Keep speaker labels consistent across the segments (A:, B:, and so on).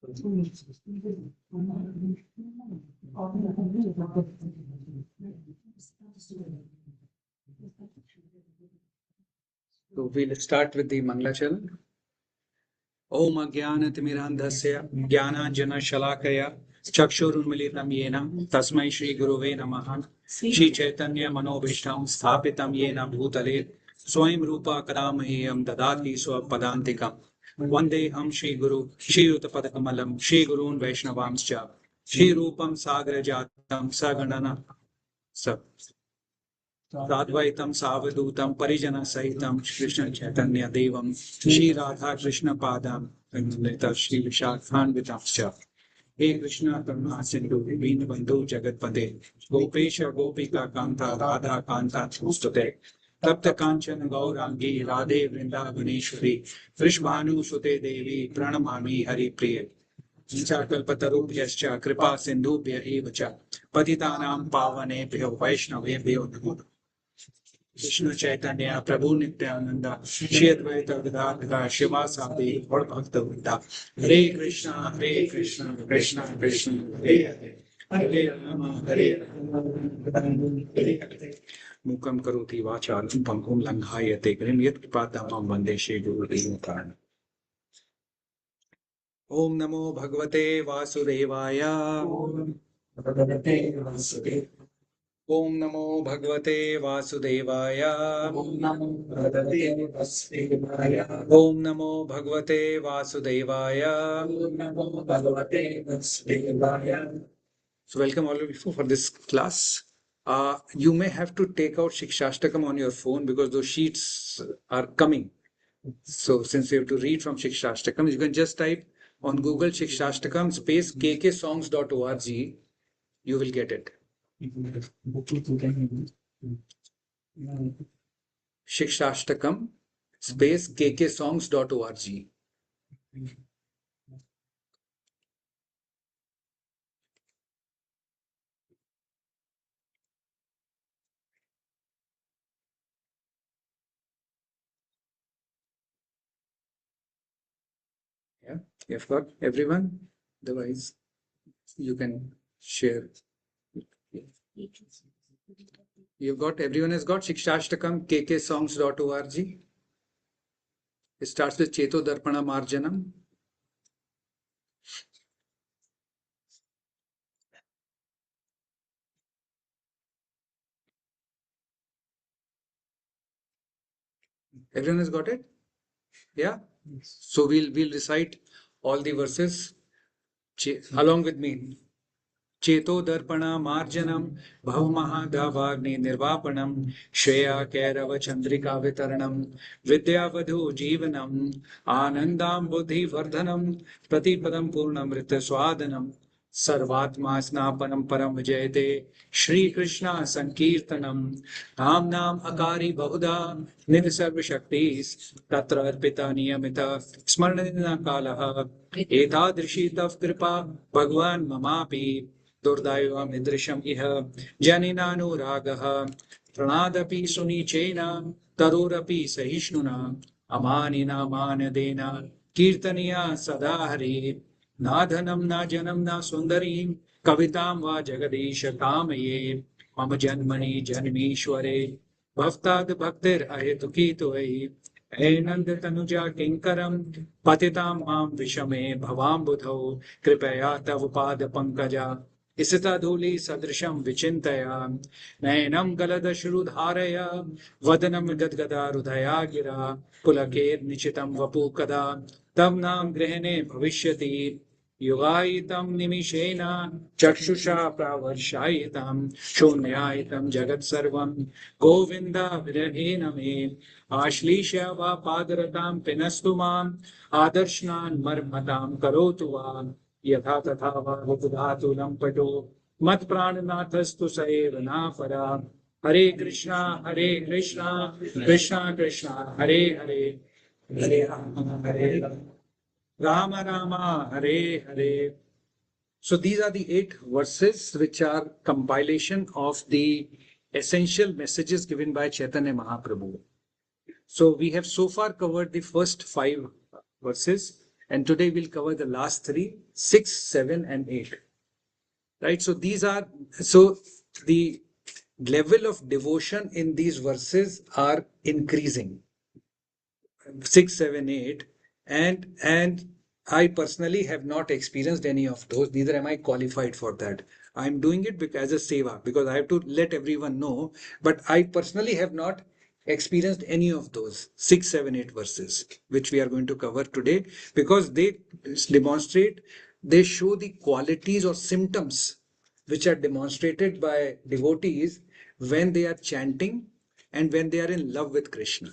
A: So we'll start with the Mangalachal. Om Ajnanatimirandhasya Jnananjana Chakshurunmilitam Yena Tasmai Shri Guruve Namaha Shri Chaitanya Manobhishtam Sthapitam Yena Bhutale Swayam Rupa Kadamahyam Dadati Swapadantikam Vandeham Shri Guru Shri Utapadakammalam Shri Gurun Vaishnavamscha Shri Rupam Sagrajatam Saganana Sadvaitam Savadutam Parijana Sahitam Krishna Chaitanya Devam Shri Radha Krishna Padam Lita Shri Vishakhan Vitamscha He Krishna Karuna Sindhu Veen Bandhu Jagatpate Gopesha Gopika Kanta Radha Kanta Ustate Tapta Kanchan Gaurangi Radhe Vrindavaneshwari Vrishbhanu Sute Devi Pranamami Hari Priya Kalpatarubhyascha Kripa Sindhubhya Eva Cha Patitanam Pavanebhyo Vaishnavebhyo Namo Krishna Chaitanya Prabhu Nityananda Shri Advaita Gadadhara Shivasadi Gaur Bhakta Vrinda Hare Krishna Krishna Krishna Hare Hare Hare Rama Rama Hare Hare Mukam Karoti Vachalam Pangum Langhayate Grim Yat Kripatamam Vande Shri Guru Devatarana Om Namo Bhagavate Vasudevaya Om Namo Bhagavate Vasudevaya Om Namo Bhagavate Vasudevaya So welcome all of you for this class. You may have to take out Shikshashtakam on your phone because those sheets are coming. So since we have to read from Shikshashtakam, you can just type on Google Shikshashtakam space kksongs.org. You will get it. Shikshashtakam space kksongs.org. Yeah, you've got everyone. Otherwise, you can share. You've got everyone has got Shikshashtakam kksongs.org. It starts with Cheto Darpana Marjanam. Everyone has got it? Yeah? So we'll recite all the verses along with me. Cheto Darpana Marjanam Bhavamahadavagni Nirvapanam Shreya Kairava Chandrika Vitaranam Vidyavadhu Jivanam Anandam Buddhi Vardhanam Pratipadam Purnamrita Swadanam Sarvatma Snapanam Param Vijayate Shri Krishna Sankirtanam Nam Nam Akari Bahuda Nidhi Sarva Shaktis Tatra Arpita Niyamita Smarnadina Kalaha Etadrishi Tav Kripa Bhagwan Mamapi Durdaivamidrisham idrisham iha janinanuragah pranadapi sunichena tarurapi sahishnuna amanina manadena kirtaniya sadahari nadhanam na janam na sundarim kavitam va jagadisha kamaye mama janmani janmishware bhaftad bhaktir ahetuki tohi Enand tanuja kinkaram patitam mam vishame bhavam budho kripaya tav pad pankaja Isita dhuli sadrisham vichintaya nainam galada shrudharaya vadanam gadgada rudhaya gira pulakir nichitam vapu kada tam nam grihane bhavishyati युगायितं निमिषेण चक्षुषा प्रावर्षायितं शून्यायितं जगत्सर्वं गोविन्द विरहेण मे आश्लीष्य वा पादरतां पिनस्तु माम् आदर्शनान् मर्मतां करोतु वा यथा तथा वा बुधातु लम्पटो मत्प्राणनाथस्तु स एव नापरा हरे Krishna Krishna Krishna Hare Hare Hare Ram Rama Rama Hare Hare. So these are the 8 verses which are compilation of the essential messages given by Chaitanya Mahaprabhu. So we have so far covered the first 5 verses, and today we'll cover the last three, 6, 7, and 8. Right? So the level of devotion in these verses are increasing. 6, 7, 8, and I personally have not experienced any of those. Neither am I qualified for that. I'm doing it as a seva because I have to let everyone know. But I personally have not experienced any of those 6, 7, 8 verses which we are going to cover today because they demonstrate, they show the qualities or symptoms which are demonstrated by devotees when they are chanting and when they are in love with Krishna.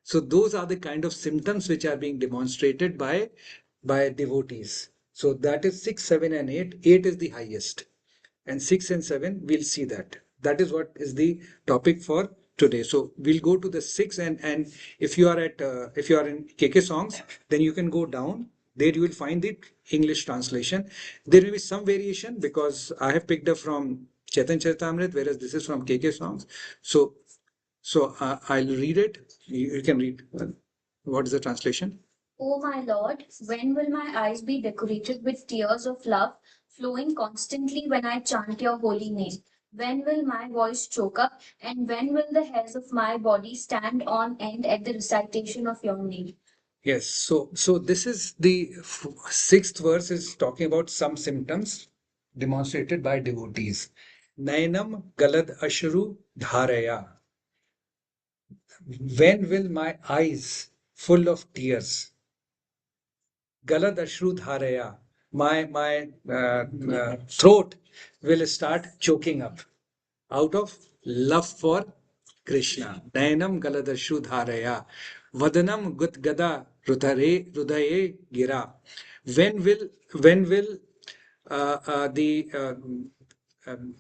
A: So those are the kind of symptoms which are being demonstrated by devotees. So that is 6, 7, and 8. 8 is the highest. And 6 and 7, we'll see that. That is what is the topic for today. So we'll go to the 6, and if you are if you are in KK songs, then you can go down. There you will find the English translation. There may be some variation because I have picked up from Chetan Charitamrita, whereas this is from KK songs. So I'll read it. You can read. What is the translation? O my Lord, when will my eyes be decorated with tears of love flowing constantly when I chant your holy name? When will my voice choke up? And when will the hairs of my body stand on end at the recitation of your name? Yes, so this is the sixth verse is talking about some symptoms demonstrated by devotees. Nainam galad ashru dharaya. When will my eyes full of tears? Galad ashru dharaya. My throat will start choking up out of love for Krishna. Nayanam galadashru dharaya. Vadanam gutgada rudaye gira. When will the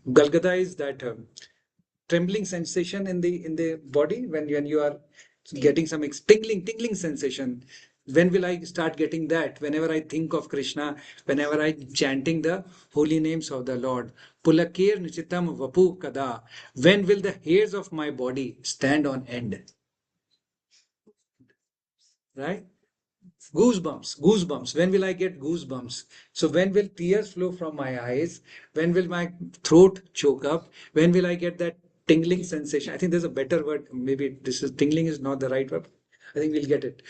A: Galgada is that trembling sensation in the body when you are getting some tingling sensation. When will I start getting that? Whenever I think of Krishna, whenever I'm chanting the holy names of the Lord. Pulakir nichitam vapu kada. When will the hairs of my body stand on end? Right? Goosebumps. When will I get goosebumps? So when will tears flow from my eyes? When will my throat choke up? When will I get that tingling sensation? I think there's a better word. Maybe this is tingling is not the right word. I think we'll get it.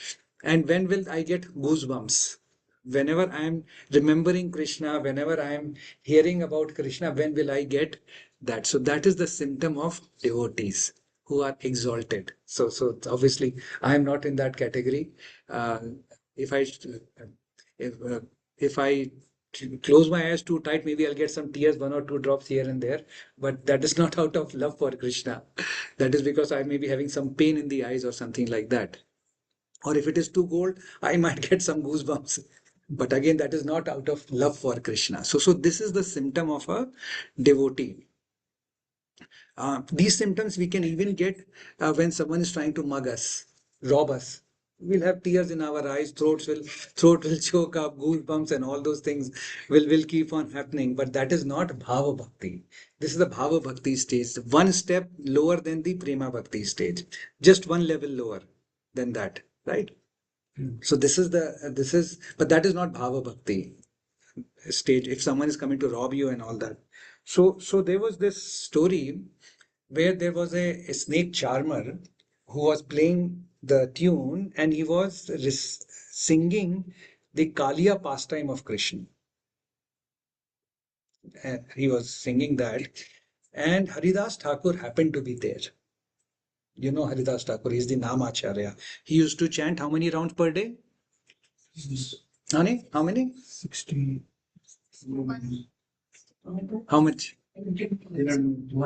A: And when will I get goosebumps? Whenever I am remembering Krishna, whenever I am hearing about Krishna, when will I get that? So that is the symptom of devotees who are exalted. So obviously I am not in that category. Uh, if I if if I close my eyes too tight, maybe I'll get some tears, 1 or 2 drops here and there. But that is not out of love for Krishna. That is because I may be having some pain in the eyes or something like that. Or if it is too cold, I might get some goosebumps. But again, that is not out of love for Krishna. So this is the symptom of a devotee. These symptoms we can even get when someone is trying to mug us, rob us. We'll have tears in our eyes, throat will choke up, goosebumps, and all those things will keep on happening. But that is not bhava bhakti. This is the bhava bhakti stage, one step lower than the prema bhakti stage, just one level lower than that, right? So but that is not bhava bhakti stage. If someone is coming to rob you and all that. So there was this story where there was a snake charmer who was playing the tune and he was singing the Kaliya pastime of Krishna. He was singing that, and Haridas Thakur happened to be there. You know Haridas Thakur, he's the Namacharya. He used to chant how many rounds per day? Honey, how many? 60. How much?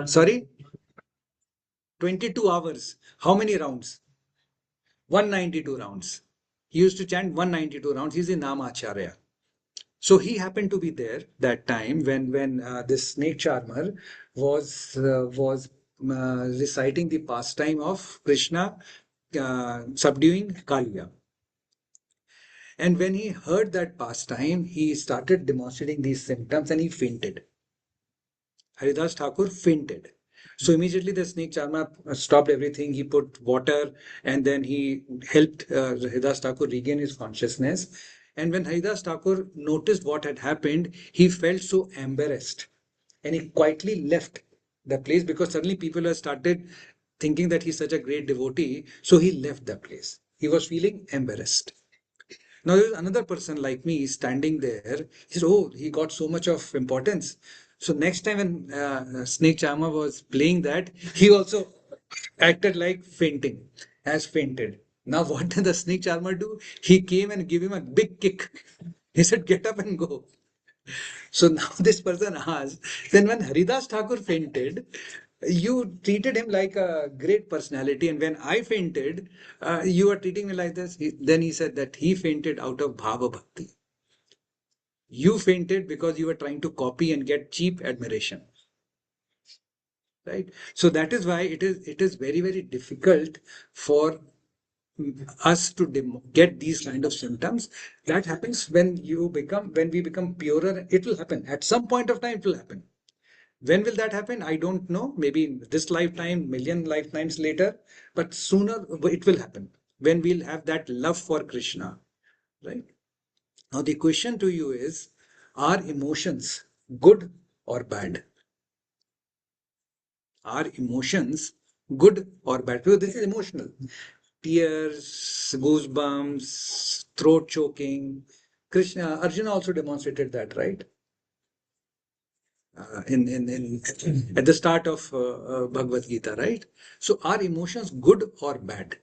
A: Sorry? 22 hours. How many rounds? 192 rounds. He used to chant 192 rounds. He's a Namacharya. So he happened to be there that time when this snake charmer was reciting the pastime of Krishna subduing Kaliya. And when he heard that pastime, he started demonstrating these symptoms and he fainted. Haridas Thakur fainted. So immediately the snake charmer stopped everything. He put water and then he helped Haridas Thakur regain his consciousness. And when Haridas Thakur noticed what had happened, he felt so embarrassed and he quietly left the place because suddenly people had started thinking that he's such a great devotee. So he left the place. He was feeling embarrassed. Now there is another person like me standing there. He said, "Oh, he got so much of importance." So next time when Snake Charmer was playing that, he also acted like fainting, has fainted. Now what did the Snake Charmer do? He came and gave him a big kick. He said, "Get up and go." So now this person asked, then when Haridas Thakur fainted, you treated him like a great personality, and when I fainted, you are treating me like this. Then he said that he fainted out of bhava bhakti. You fainted because you were trying to copy and get cheap admiration, right? So that is why it is very difficult for us to get these kind of symptoms. That happens when we become purer. It will happen at some point of time. It will happen. When will that happen? I don't know. Maybe in this lifetime, million lifetimes later, but sooner it will happen when we'll have that love for Krishna, right? Now, the question to you is, are emotions good or bad? Are emotions good or bad? Because this is emotional. Tears, goosebumps, throat choking. Arjuna also demonstrated that, right? In at the start of Bhagavad Gita, right? So are emotions good or bad?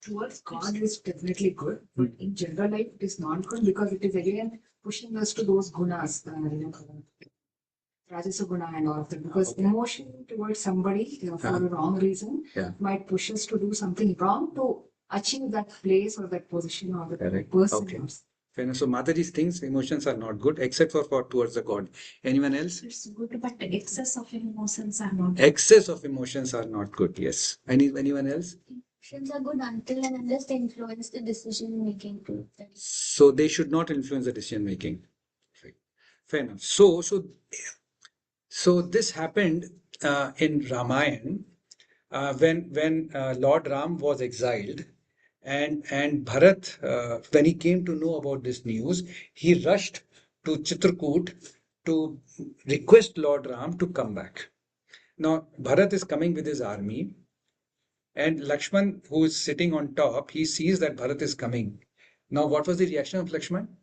B: Towards God is definitely good, but in general life it is not good because it is again pushing us to those gunas, Rajasa guna and all of that. Because
A: Okay.
B: emotion towards somebody for a wrong reason
A: Yeah.
B: might push us to do something wrong to achieve that place or that position or that
A: Correct.
B: person.
A: Okay. Fair enough. So Mataji thinks emotions are not good except for towards the God. Anyone else?
B: It's good, but excess of emotions are not.
A: Excess of emotions are not good. Yes. Anyone else?
C: Emotions are good until and unless they influence the decision making too.
A: So they should not influence the decision making. Fair enough. So this happened in Ramayana when Lord Ram was exiled, and Bharat, when he came to know about this news, he rushed to Chitrakoot to request Lord Ram to come back. Now Bharat is coming with his army, and Lakshman, who is sitting on top, he sees that Bharat is coming. Now, what was the reaction of Lakshman?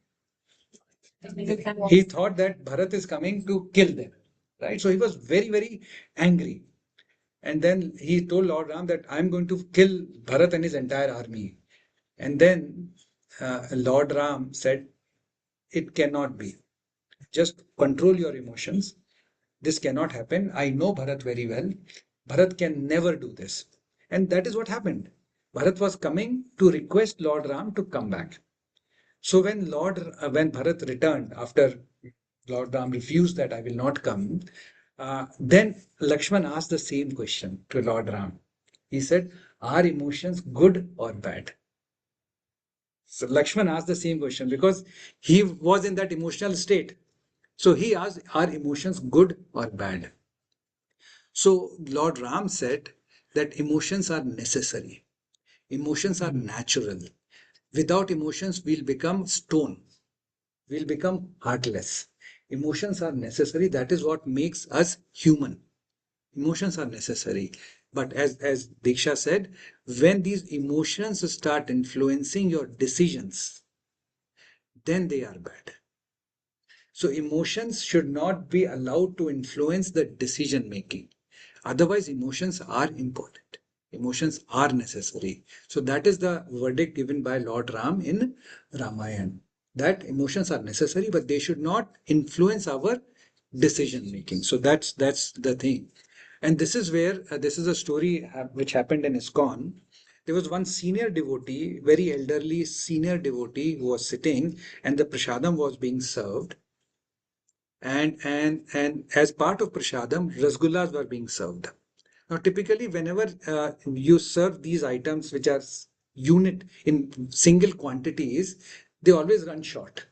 A: He thought that Bharat is coming to kill them, right? So he was very angry. And then he told Lord Ram that I'm going to kill Bharat and his entire army. And then Lord Ram said, it cannot be. Just control your emotions. This cannot happen. I know Bharat very well. Bharat can never do this. And that is what happened. Bharat was coming to request Lord Ram to come back. So when Bharat returned after Lord Ram refused that I will not come, then Lakshman asked the same question to Lord Ram. He said, "Are emotions good or bad?" So Lakshman asked the same question because he was in that emotional state. So he asked, "Are emotions good or bad?" So Lord Ram said that emotions are necessary. Emotions are natural. Without emotions, we'll become stone. We'll become heartless. Emotions are necessary. That is what makes us human. Emotions are necessary. But as Diksha said, when these emotions start influencing your decisions, then they are bad. So emotions should not be allowed to influence the decision making. Otherwise, emotions are important. Emotions are necessary. So that is the verdict given by Lord Ram in Ramayana. That emotions are necessary, but they should not influence our decision making. So that's the thing. And this is where this is a story which happened in ISKCON. There was one senior devotee, very elderly senior devotee, who was sitting, and the prasadam was being served. And as part of prasadam, rasgullas were being served. Now, typically, whenever you serve these items, which are unit in single quantities, they always run short.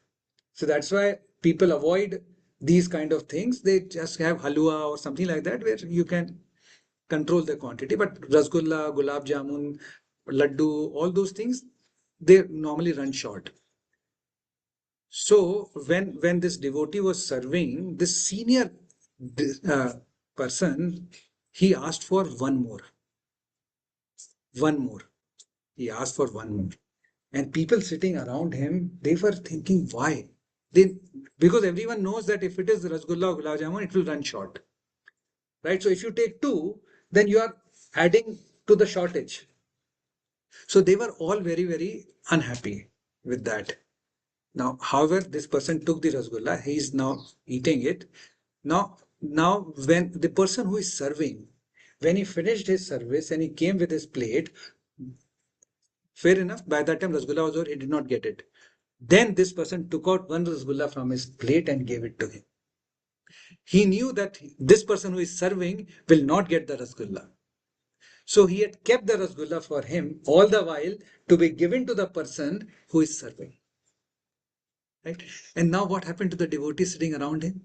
A: So that's why people avoid these kind of things. They just have halwa or something like that, where you can control the quantity. But rasgulla, gulab jamun, laddu, all those things, they normally run short. So when this devotee was serving, this senior uh, person, he asked for one more. He asked for one more. And people sitting around him, they were thinking, why? They, because everyone knows that if it is rasgulla or gulab jamun, it will run short. Right? So if you take two, then you are adding to the shortage. So they were all very, very unhappy with that. Now, however, this person took the rasgulla, he is now eating it. Now, when the person who is serving, when he finished his service and he came with his plate, fair enough, by that time rasgulla was over, he did not get it. Then this person took out one rasgulla from his plate and gave it to him. He knew that this person who is serving will not get the rasgulla. So he had kept the rasgulla for him all the while to be given to the person who is serving. Right? And now what happened to the devotees sitting around him?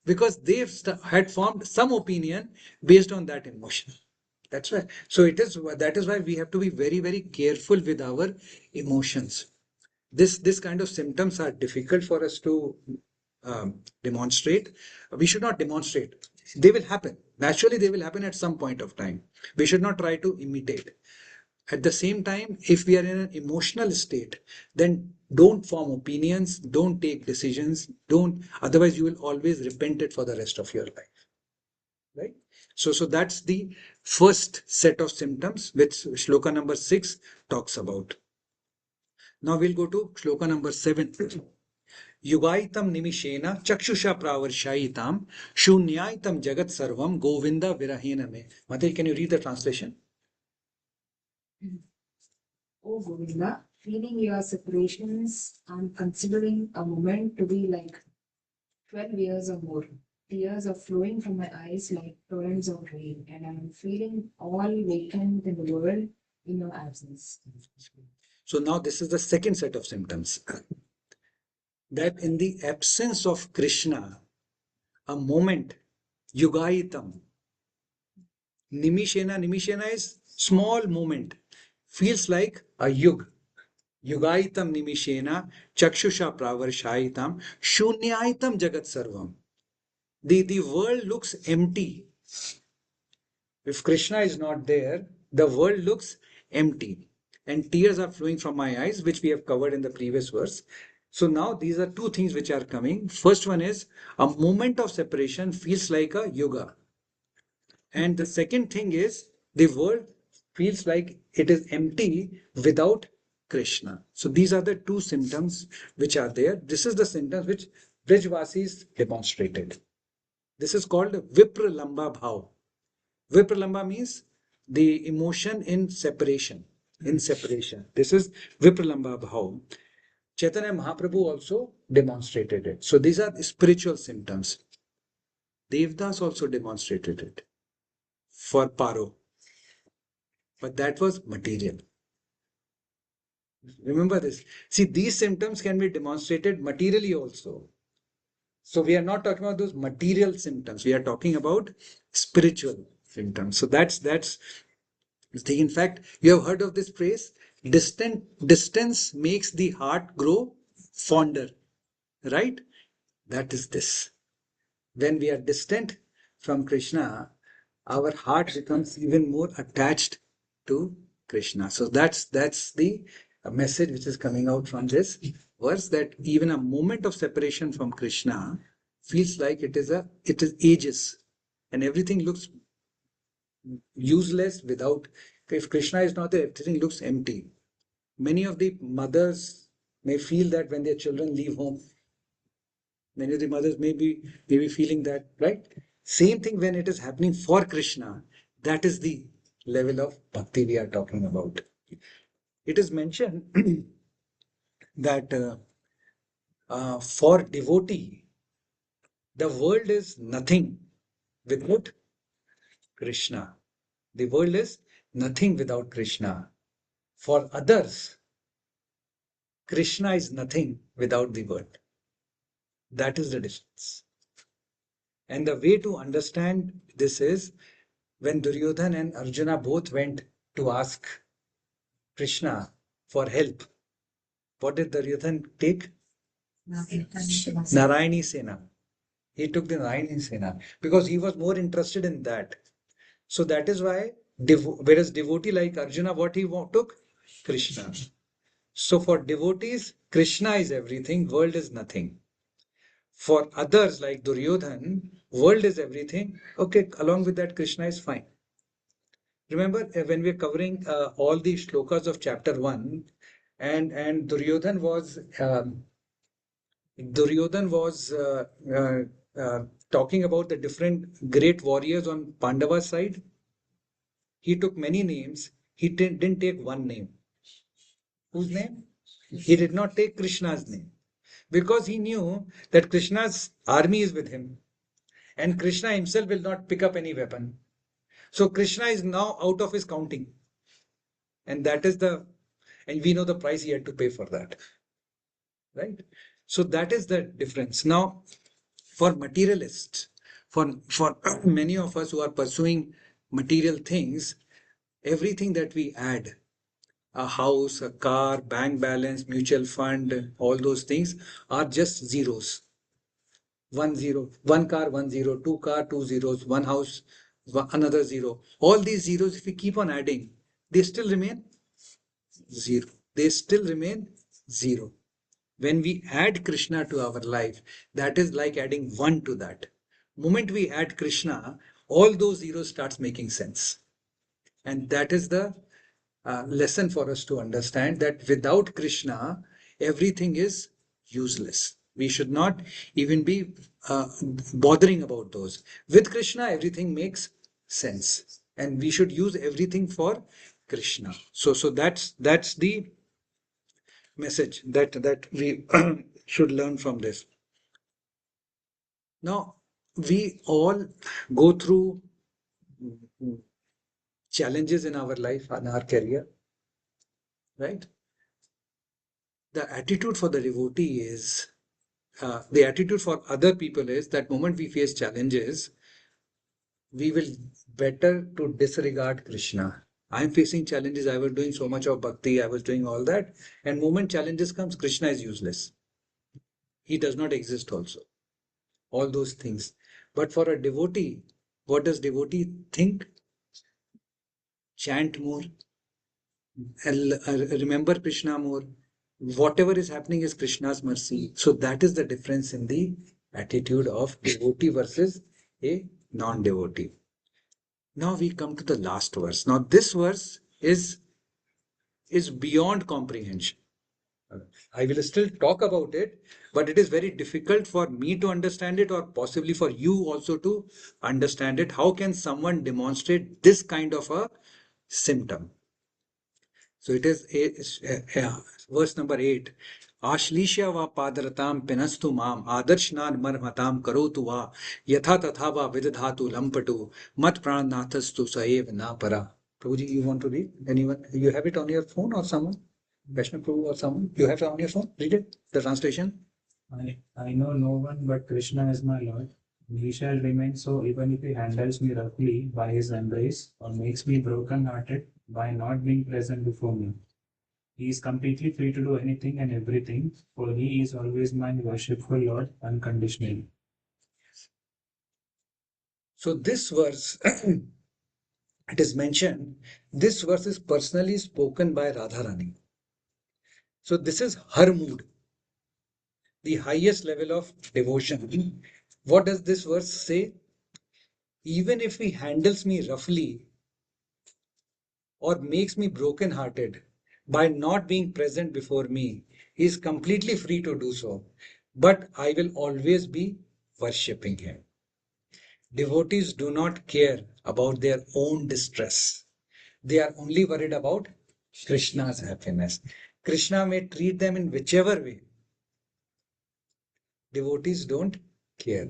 A: Because they had formed some opinion based on that emotion. That's right. So that is why we have to be very, very careful with our emotions. This kind of symptoms are difficult for us to demonstrate. We should not demonstrate. They will happen. Naturally, they will happen at some point of time. We should not try to imitate. At the same time, if we are in an emotional state, then don't form opinions, don't take decisions, don't, otherwise you will always repent it for the rest of your life. Right? So that's the first set of symptoms which shloka number 6 talks about. Now we'll go to shloka number 7. Yugaitam nimishena chakshusha pravarshaitam shunyaitam jagat sarvam govinda virahena me. Mate, can you read the translation?
B: Oh Govinda, feeling your separations and considering a moment to be like 12 years or more. Tears are flowing from my eyes like torrents of rain, and I'm feeling all vacant in the world in your absence.
A: So now this is the second set of symptoms. That in the absence of Krishna, a moment, yugaitam, nimishena is small moment, feels like a yug. Yugaitam nimishena, chakshusha pravarshaitam, shunyaitam jagat sarvam. The world looks empty. If Krishna is not there, the world looks empty. And tears are flowing from my eyes, which we have covered in the previous verse. So now these are two things which are coming. First one is a moment of separation feels like a yoga. And the second thing is the world feels like it is empty without Krishna. So these are the two symptoms which are there. This is the symptoms which Brijvasis demonstrated. This is called Vipra Lamba Bhav. Vipralamba means the emotion in separation. In separation. This is Vipralamba Bhav. Chaitanya Mahaprabhu also demonstrated it. So these are the spiritual symptoms. Devdas also demonstrated it for Paro. But that was material. Remember this. See, these symptoms can be demonstrated materially also. So we are not talking about those material symptoms. We are talking about spiritual symptoms. So that's in fact, you have heard of this phrase, distance makes the heart grow fonder, right? That is this. When we are distant from Krishna, our heart becomes even more attached to Krishna. So that's the message which is coming out from this verse, that even a moment of separation from Krishna feels like it is ages, and everything looks useless without, if Krishna is not there, everything looks empty. Many of the mothers may feel that when their children leave home, many of the mothers may be feeling that, right? Same thing when it is happening for Krishna. That is the level of bhakti we are talking about. It is mentioned that for devotee, the world is nothing without Krishna. The world is nothing without Krishna. For others, Krishna is nothing without the world. That is the difference. And the way to understand this is when Duryodhan and Arjuna both went to ask Krishna for help. What did Duryodhan take? Narayani Sena. He took the Narayani Sena because he was more interested in that. So that is why, whereas devotee like Arjuna, what he took? Krishna. So for devotees, Krishna is everything, world is nothing. For others like Duryodhan, world is everything. Okay, along with that, Krishna is fine. Remember when we are covering all the shlokas of chapter 1, and Duryodhan was talking about the different great warriors on Pandava's side. He took many names. He didn't take one name. Whose name? He did not take Krishna's name because he knew that Krishna's army is with him and Krishna himself will not pick up any weapon. So Krishna is now out of his counting. And and we know the price he had to pay for that. Right? So that is the difference. Now, for materialists, for many of us who are pursuing material things, everything that we add, a house, a car, bank balance, mutual fund, all those things are just zeros. 1 0, one car, 1 0, two car, two zeros, one house, another zero. All these zeros, if we keep on adding, they still remain zero. They still remain zero. When we add Krishna to our life, that is like adding one to that. Moment we add Krishna, all those zeros starts making sense. And that is the lesson for us to understand that without Krishna, everything is useless. We should not even be bothering about those. With Krishna, everything makes sense, and we should use everything for Krishna. So that's the message that we should learn from this. Now, we all go through challenges in our life and our career, right? The attitude for the devotee is, the attitude for other people is that moment we face challenges, we will better to disregard Krishna. I'm facing challenges. I was doing so much of bhakti. I was doing all that. And moment challenges comes, Krishna is useless. He does not exist also. All those things. But for a devotee, what does devotee think? Chant more, remember Krishna more. Whatever is happening is Krishna's mercy. So that is the difference in the attitude of devotee versus a non-devotee. Now we come to the last verse. Now this verse is beyond comprehension. I will still talk about it, but it is very difficult for me to understand it, or possibly for you also to understand it. How can someone demonstrate this kind of a symptom? So it is verse number 8. Ashlishya va padaratam penastu mam adarshnan marmatam karotu va yatha tatha va vidadhatu lampatu mat pranathastu saev na para. Prabhuji, you want to read? Anyone? You have it on your phone or someone? Vaishnav Prabhu or someone? You have it on your phone? Read it. The translation.
D: I know no one but Krishna is my Lord. He shall remain so even if he handles me roughly by his embrace or makes me broken-hearted by not being present before me. He is completely free to do anything and everything, for he is always my worshipful Lord unconditionally.
A: So this verse, it is mentioned, this verse is personally spoken by Radharani. So this is her mood, the highest level of devotion. What does this verse say? Even if he handles me roughly or makes me broken-hearted by not being present before me, he is completely free to do so. But I will always be worshipping him. Devotees do not care about their own distress. They are only worried about Krishna's happiness. Krishna may treat them in whichever way. Devotees don't care.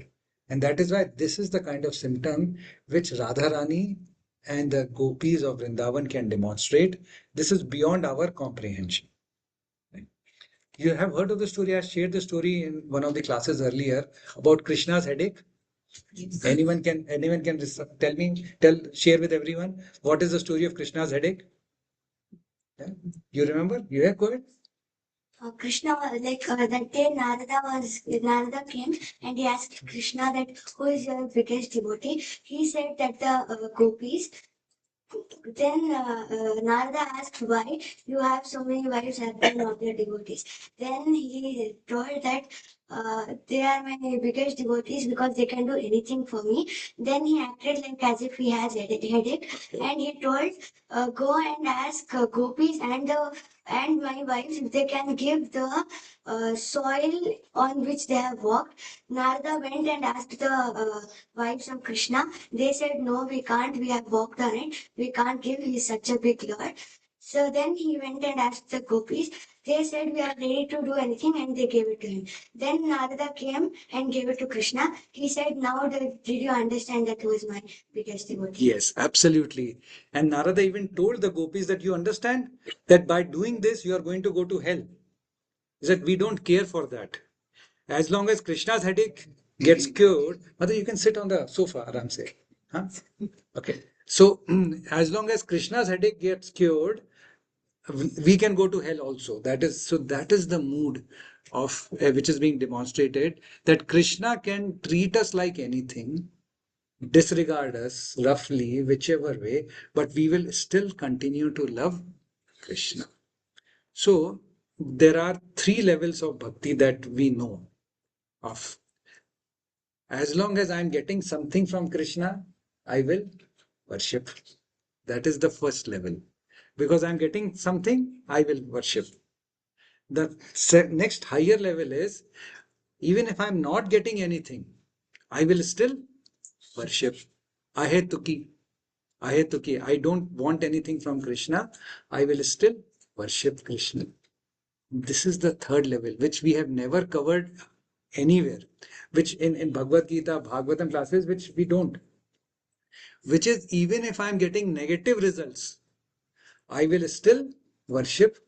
A: And that is why this is the kind of symptom which Radharani and the gopis of Vrindavan can demonstrate. This is beyond our comprehension. You have heard of the story. I shared the story in one of the classes earlier about Krishna's headache. Anyone can tell me, share with everyone what is the story of Krishna's headache? Yeah? You remember? You have, go ahead.
C: Krishna, that day Narada came and he asked Krishna that who is your biggest devotee. He said that the gopis. Then Narada asked why you have so many wives and then not your devotees. Then he told that they are my biggest devotees because they can do anything for me. Then he acted like as if he has headache, and he told, go and ask gopis and my wives if they can give the soil on which they have walked. Narada went and asked the wives of Krishna. They said, no, we can't. We have walked on it. We can't give. He's such a big lord. So then he went and asked the gopis. They said, we are ready to do anything, and they gave it to him. Then Narada came and gave it to Krishna. He said, now did you understand that was my biggest devotee?
A: Yes, absolutely. And Narada even told the gopis that you understand that by doing this, you are going to go to hell. He said, we don't care for that. As long as Krishna's headache gets cured, mother, you can sit on the sofa, Aram se. Huh? Okay. So, as long as Krishna's headache gets cured, we can go to hell also. That is the mood of which is being demonstrated, that Krishna can treat us like anything, disregard us roughly, whichever way, but we will still continue to love Krishna. So there are three levels of bhakti that we know of. As long as I'm getting something from Krishna, I will worship. That is the first level. Because I'm getting something, I will worship. The next higher level is, even if I'm not getting anything, I will still worship. Ahetuki. Ahetuki. I don't want anything from Krishna. I will still worship Krishna. This is the third level, which we have never covered anywhere, which in Bhagavad Gita, Bhagavatam classes, which we don't. Which is, even if I'm getting negative results, I will still worship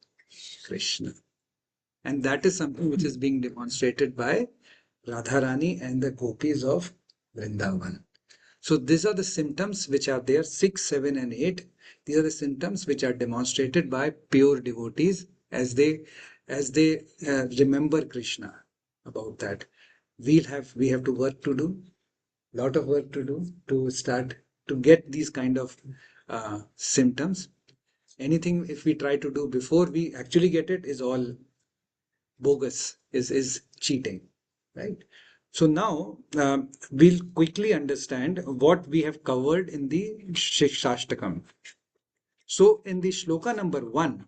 A: Krishna. And that is something which is being demonstrated by Radharani and the gopis of Vrindavan. So these are the symptoms which are there, 6, 7 and 8. These are the symptoms which are demonstrated by pure devotees as they remember Krishna. About that, we have to work to do, lot of work to do to start to get these kind of symptoms. Anything if we try to do before we actually get it is all bogus, is cheating, right? So now we'll quickly understand what we have covered in the Shikshashtakam. So in the Shloka number 1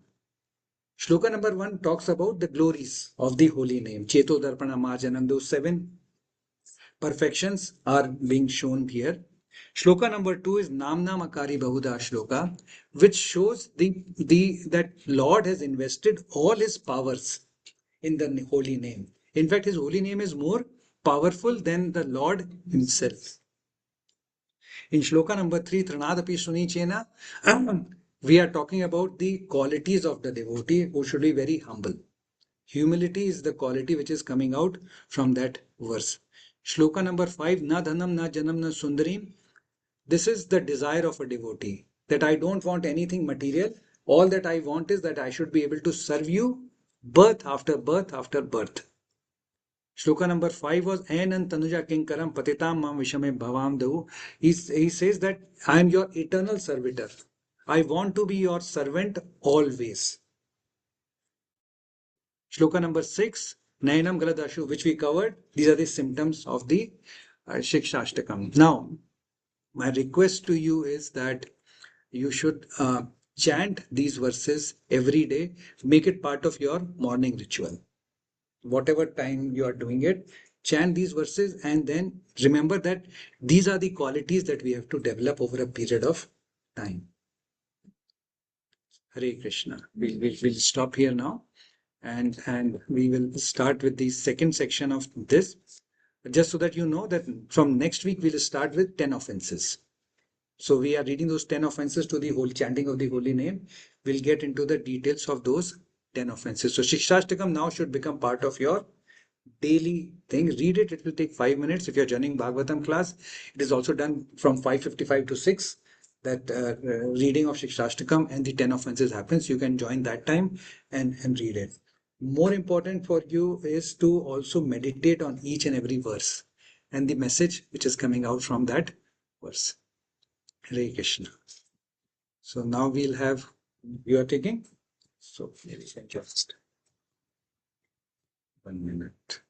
A: talks about the glories of the holy name. Cheto Darpana Marjanam, those 7 perfections are being shown here. Shloka number 2 is Namnam Akari Bahuda Shloka, which shows that Lord has invested all his powers in the holy name. In fact, his holy name is more powerful than the Lord himself. In Shloka number 3, Trinadapi Sunichena, we are talking about the qualities of the devotee who should be very humble. Humility is the quality which is coming out from that verse. Shloka number 5, Na Dhanam, Na Janam, Na Sundarim. This is the desire of a devotee, that I don't want anything material. All that I want is that I should be able to serve you birth after birth after birth. Shloka number 5 was Enan Tanuja Kinkaram Patitam Mam Vishame Bhavam Dahu. He says that I am your eternal servitor. I want to be your servant always. Shloka number 6, Nayanam Galadashu, which we covered. These are the symptoms of the Shikshashtakam. Now, my request to you is that you should chant these verses every day. Make it part of your morning ritual. Whatever time you are doing it, chant these verses and then remember that these are the qualities that we have to develop over a period of time. Hare Krishna. We'll stop here now, and we will start with the second section of this. Just so that you know that from next week we'll start with 10 offenses. So we are reading those 10 offenses to the whole chanting of the holy name. We'll get into the details of those 10 offenses. So Shikshashtakam now should become part of your daily thing. Read it. It will take 5 minutes. If you're joining Bhagavatam class, it is also done from 5:55 to 6. That reading of Shikshashtakam and the 10 offenses happens. You can join that time and read it. More important for you is to also meditate on each and every verse and the message which is coming out from that verse. Hare Krishna. So now we'll have, you are taking? So maybe we can just 1 minute.